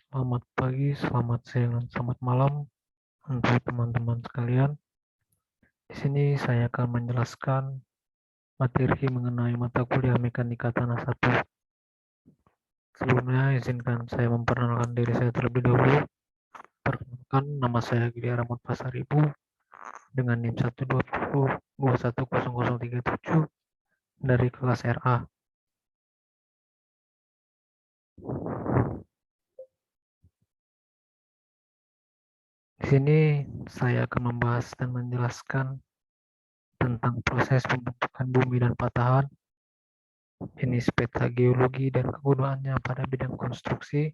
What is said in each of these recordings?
Selamat pagi, selamat siang, dan selamat malam untuk teman-teman sekalian. Di sini saya akan menjelaskan materi mengenai mata kuliah Mekanika Tanah 1. Sebelumnya, izinkan saya memperkenalkan diri saya terlebih dahulu. Perkenalkan, nama saya Gili Rahmat Pasaribu dengan NIM 120210037 dari kelas RA. Di sini saya akan membahas dan menjelaskan tentang proses pembentukan bumi dan patahan, jenis peta geologi dan kegunaannya pada bidang konstruksi,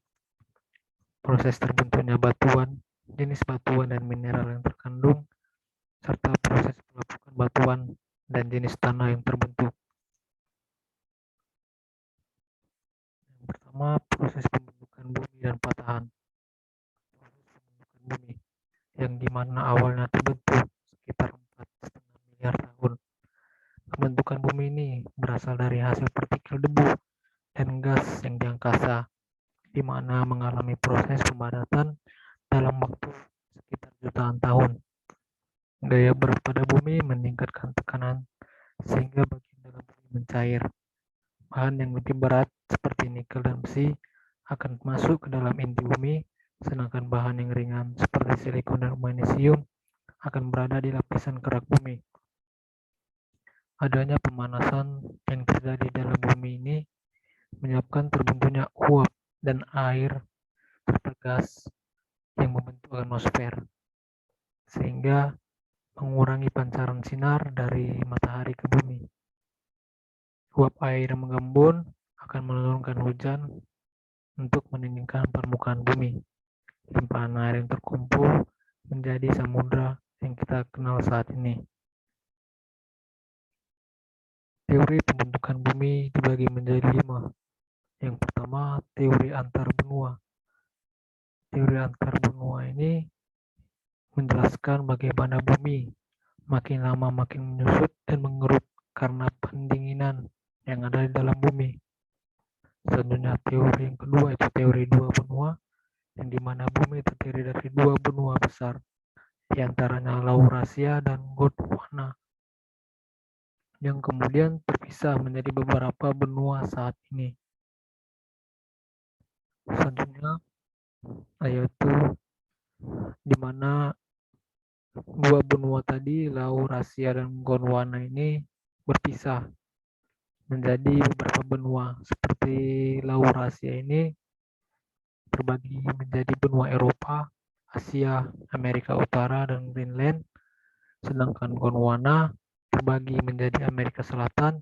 proses terbentuknya batuan, jenis batuan dan mineral yang terkandung, serta proses pelapukan batuan dan jenis tanah yang terbentuk. Yang pertama, proses pembentukan bumi dan patahan. Proses pembentukan bumi yang dimana awalnya terbentuk sekitar 4,5 miliar tahun. Pembentukan bumi ini berasal dari hasil partikel debu dan gas yang di angkasa, di mana mengalami proses pemadatan dalam waktu sekitar jutaan tahun. Gaya berat pada bumi meningkatkan tekanan sehingga bagian dalam bumi mencair. Bahan yang lebih berat seperti nikel dan besi akan masuk ke dalam inti bumi, sedangkan bahan yang ringan seperti silikon dan magnesium akan berada di lapisan kerak bumi. Adanya pemanasan yang terjadi dalam bumi ini menyebabkan terbentuknya uap dan air serta gas yang membentuk atmosfer, sehingga mengurangi pancaran sinar dari matahari ke bumi. Uap air yang mengembun akan menurunkan hujan untuk meninggikan permukaan bumi. Limpahan air yang terkumpul menjadi samudra yang kita kenal saat ini. Teori pembentukan bumi dibagi menjadi 5. Yang pertama, teori antar benua. Teori antar benua ini menjelaskan bagaimana bumi makin lama makin menyusut dan mengerut karena pendinginan yang ada di dalam bumi. Selanjutnya teori yang kedua itu teori dua benua, yang dimana bumi terdiri dari dua benua besar, diantaranya Laurasia dan Gondwana, yang kemudian terpisah menjadi beberapa benua saat ini. Selanjutnya yaitu dimana dua benua tadi, Laurasia dan Gondwana ini berpisah menjadi beberapa benua. Seperti Laurasia ini terbagi menjadi benua Eropa, Asia, Amerika Utara, dan Greenland, sedangkan Gondwana terbagi menjadi Amerika Selatan,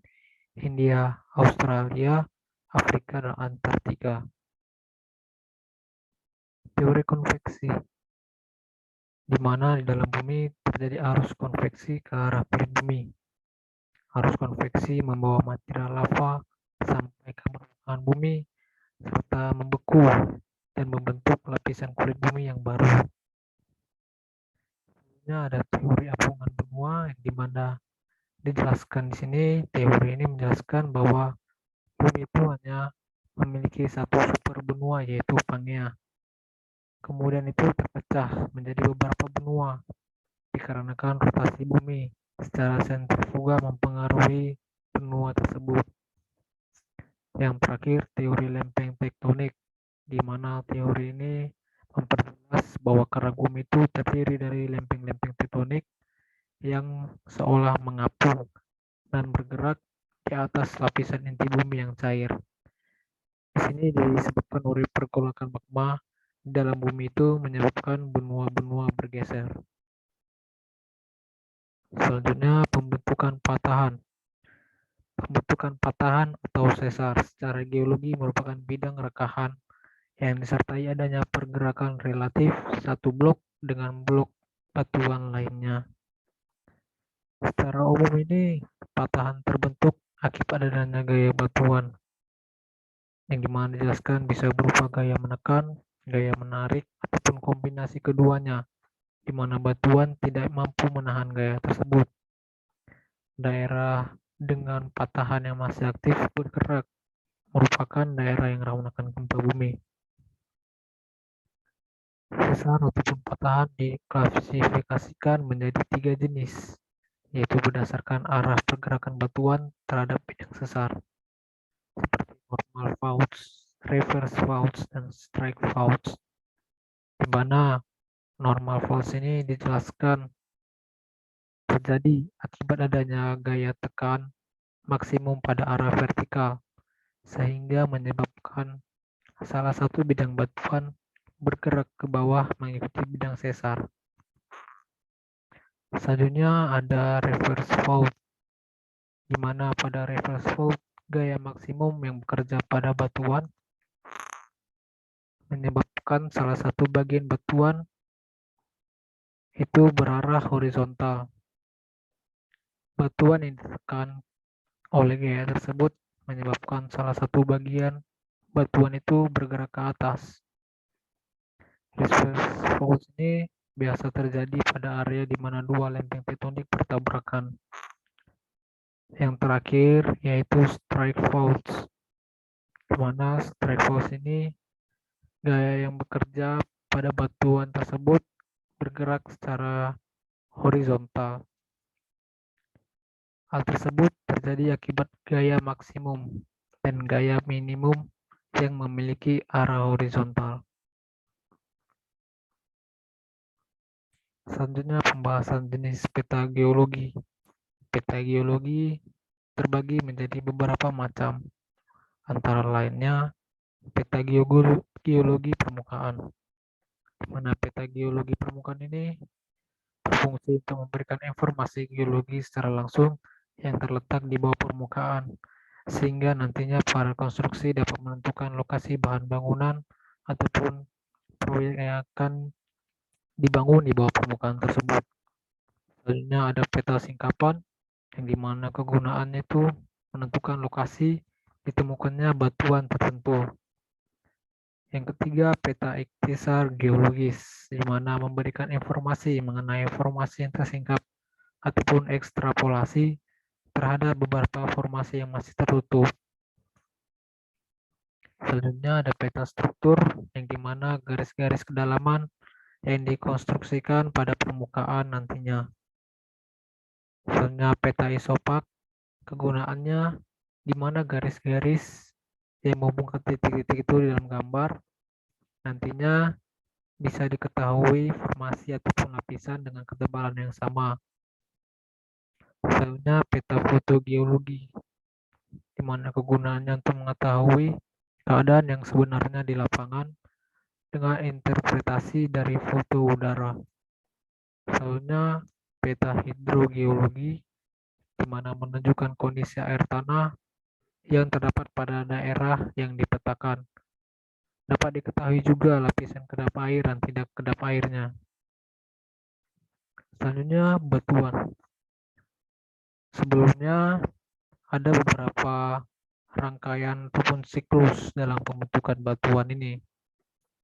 India, Australia, Afrika, dan Antartika. Teori konveksi, di mana di dalam bumi terjadi arus konveksi ke arah pribumi. Arus konveksi membawa material lava sampai ke permukaan bumi serta membeku dan membentuk lapisan kulit bumi yang baru. Selanjutnya ada teori apungan benua, yang dimana dijelaskan di sini. Teori ini menjelaskan bahwa bumi itu hanya memiliki satu super benua, yaitu Pangea. Kemudian itu terpecah menjadi beberapa benua dikarenakan rotasi bumi secara sentrifuga mempengaruhi benua tersebut. Yang terakhir, teori lempeng tektonik, di mana teori ini memperjelas bahwa kerak bumi itu terdiri dari lempeng-lempeng tektonik yang seolah mengapung dan bergerak di atas lapisan inti bumi yang cair. Di sini disebutkan oleh pergolakan magma di dalam bumi itu menyebabkan benua-benua bergeser. Selanjutnya, pembentukan patahan. Pembentukan patahan atau sesar secara geologi merupakan bidang rekahan yang disertai adanya pergerakan relatif satu blok dengan blok batuan lainnya. Secara umum ini, patahan terbentuk akibat adanya gaya batuan, yang dimana dijelaskan bisa berupa gaya menekan, gaya menarik, ataupun kombinasi keduanya, di mana batuan tidak mampu menahan gaya tersebut. Daerah dengan patahan yang masih aktif bergerak merupakan daerah yang rawan akan gempa bumi. Sesar ataupun patahan diklasifikasikan menjadi 3 jenis, yaitu berdasarkan arah pergerakan batuan terhadap bidang sesar, seperti normal faults, reverse faults, dan strike faults, di mana normal faults ini dijelaskan terjadi akibat adanya gaya tekan maksimum pada arah vertikal, sehingga menyebabkan salah satu bidang batuan bergerak ke bawah mengikuti bidang sesar. Selanjutnya ada reverse fault, di mana pada reverse fault gaya maksimum yang bekerja pada batuan menyebabkan salah satu bagian batuan itu berarah horizontal. Batuan yang ditekan oleh gaya tersebut menyebabkan salah satu bagian batuan itu bergerak ke atas. Reverse fault ini biasa terjadi pada area di mana dua lempeng tektonik bertabrakan. Yang terakhir yaitu strike faults, di mana strike faults ini gaya yang bekerja pada batuan tersebut bergerak secara horizontal. Hal tersebut terjadi akibat gaya maksimum dan gaya minimum yang memiliki arah horizontal. Selanjutnya pembahasan jenis peta geologi. Peta geologi terbagi menjadi beberapa macam, antara lainnya peta geologi permukaan, di mana peta geologi permukaan ini berfungsi untuk memberikan informasi geologi secara langsung yang terletak di bawah permukaan, sehingga nantinya para konstruksi dapat menentukan lokasi bahan bangunan ataupun proyek yang akan dibangun di bawah permukaan tersebut. Selanjutnya ada peta singkapan, yang dimana kegunaannya itu menentukan lokasi ditemukannya batuan tertentu. Yang ketiga, peta ikhtisar geologis, di mana memberikan informasi mengenai formasi yang tersingkap ataupun ekstrapolasi terhadap beberapa formasi yang masih tertutup. Selanjutnya ada peta struktur, yang dimana garis-garis kedalaman yang dikonstruksikan pada permukaan nantinya. Selanjutnya peta isopak, kegunaannya di mana garis-garis yang menghubungkan titik-titik itu di dalam gambar nantinya bisa diketahui formasi ataupun lapisan dengan ketebalan yang sama. Selanjutnya peta fotogeologi, di mana kegunaannya untuk mengetahui keadaan yang sebenarnya di lapangan dengan interpretasi dari foto udara. Selanjutnya peta hidrogeologi, di mana menunjukkan kondisi air tanah yang terdapat pada daerah yang dipetakan. Dapat diketahui juga lapisan kedap air dan tidak kedap airnya. Selanjutnya batuan. Sebelumnya ada beberapa rangkaian ataupun siklus dalam pembentukan batuan ini.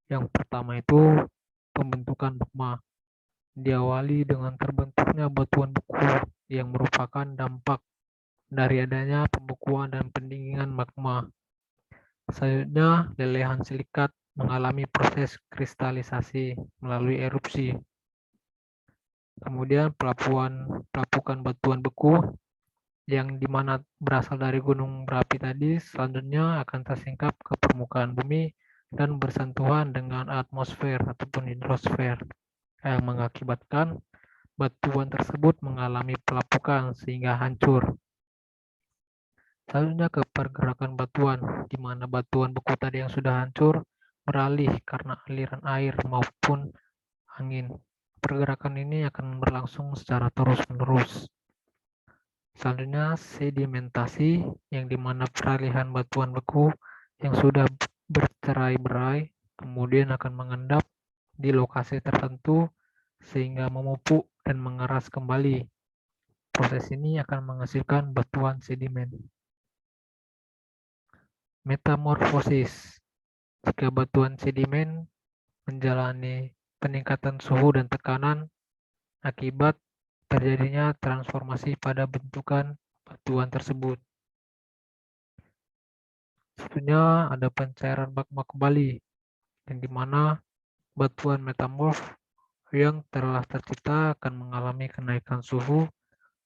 Yang pertama itu pembentukan magma. Diawali dengan terbentuknya batuan beku yang merupakan dampak dari adanya pembekuan dan pendinginan magma. Selanjutnya, lelehan silikat mengalami proses kristalisasi melalui erupsi. Kemudian pelapukan batuan beku yang dimana berasal dari gunung berapi tadi selanjutnya akan tersingkap ke permukaan bumi dan bersentuhan dengan atmosfer ataupun hidrosfer yang mengakibatkan batuan tersebut mengalami pelapukan sehingga hancur. Selanjutnya ke pergerakan batuan, di mana batuan beku tadi yang sudah hancur beralih karena aliran air maupun angin. Pergerakan ini akan berlangsung secara terus-menerus. Selanjutnya sedimentasi, yang dimana peralihan batuan beku yang sudah bercerai-berai kemudian akan mengendap di lokasi tertentu sehingga memupuk dan mengeras kembali. Proses ini akan menghasilkan batuan sedimen. Metamorfosis, jika batuan sedimen menjalani peningkatan suhu dan tekanan akibat terjadinya transformasi pada bentukan batuan tersebut. Selanjutnya ada pencairan magma kembali, yang dimana batuan metamorf yang telah tercipta akan mengalami kenaikan suhu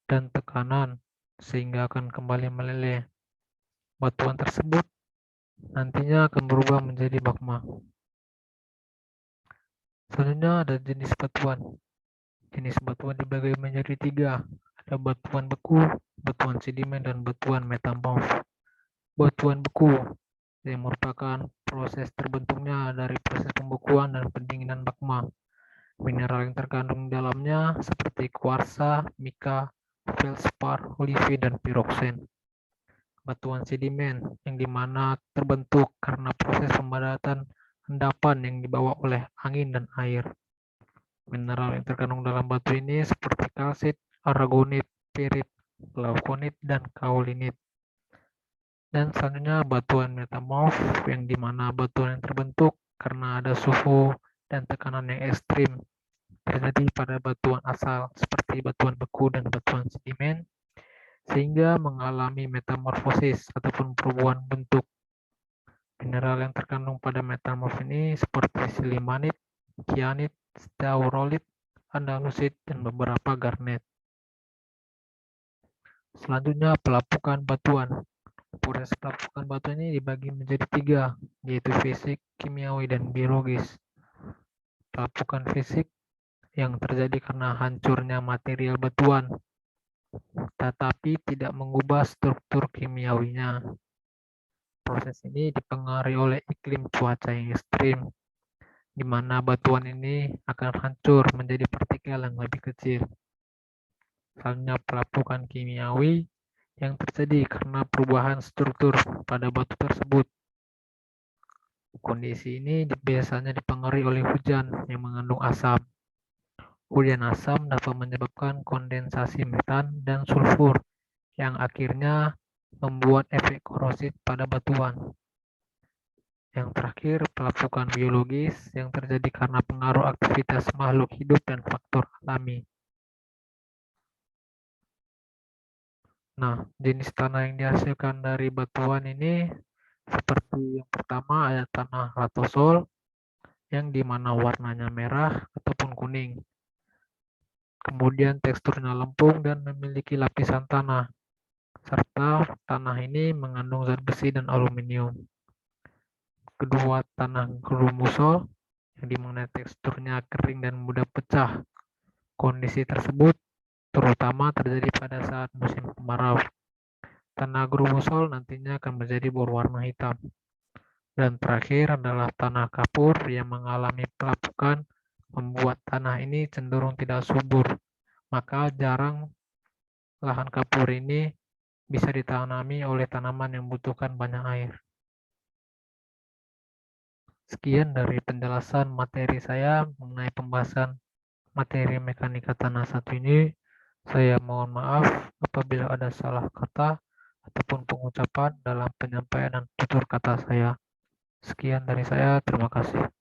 dan tekanan sehingga akan kembali meleleh. Batuan tersebut nantinya akan berubah menjadi magma. Selanjutnya ada jenis batuan. Jenis batuan dibagi menjadi 3. Ada batuan beku, batuan sedimen, dan batuan metamorf. Batuan beku yang merupakan proses terbentuknya dari proses pembekuan dan pendinginan magma. Mineral yang terkandung di dalamnya seperti kuarsa, mika, feldspar, olivin, dan piroksen. Batuan sedimen yang dimana terbentuk karena proses pemadatan endapan yang dibawa oleh angin dan air. Mineral yang terkandung dalam batu ini seperti kalsit, aragonit, pirit, glaukonit, dan kaolinit. Dan selanjutnya batuan metamorf yang dimana batuan yang terbentuk karena ada suhu dan tekanan yang ekstrim terjadi pada batuan asal seperti batuan beku dan batuan sedimen sehingga mengalami metamorfosis ataupun perubahan bentuk. Mineral yang terkandung pada metamorf ini seperti silimanit, kyanit, staurolite, andalusit, dan beberapa garnet. Selanjutnya pelapukan batuan. Proses pelapukan batuan ini dibagi menjadi 3, yaitu fisik, kimiawi, dan biologis. Pelapukan fisik yang terjadi karena hancurnya material batuan, tetapi tidak mengubah struktur kimiawinya. Proses ini dipengaruhi oleh iklim cuaca yang ekstrim, di mana batuan ini akan hancur menjadi partikel yang lebih kecil. Selanjutnya pelapukan kimiawi yang terjadi karena perubahan struktur pada batu tersebut. Kondisi ini biasanya dipengaruhi oleh hujan yang mengandung asam. Hujan asam dapat menyebabkan kondensasi metan dan sulfur yang akhirnya membuat efek korosif pada batuan. Yang terakhir, pelapukan biologis yang terjadi karena pengaruh aktivitas makhluk hidup dan faktor alami. Nah, jenis tanah yang dihasilkan dari batuan ini seperti yang pertama ada tanah latosol yang dimana warnanya merah ataupun kuning. Kemudian teksturnya lempung dan memiliki lapisan tanah, serta tanah ini mengandung zat besi dan aluminium. Kedua, tanah grumusol yang dimana teksturnya kering dan mudah pecah. Kondisi tersebut terutama terjadi pada saat musim kemarau. Tanah grumusol nantinya akan menjadi berwarna hitam. Dan terakhir adalah tanah kapur yang mengalami pelapukan membuat tanah ini cenderung tidak subur. Maka jarang lahan kapur ini bisa ditanami oleh tanaman yang membutuhkan banyak air. Sekian dari penjelasan materi saya mengenai pembahasan materi mekanika tanah 1 ini. Saya mohon maaf apabila ada salah kata ataupun pengucapan dalam penyampaian dan tutur kata saya. Sekian dari saya, terima kasih.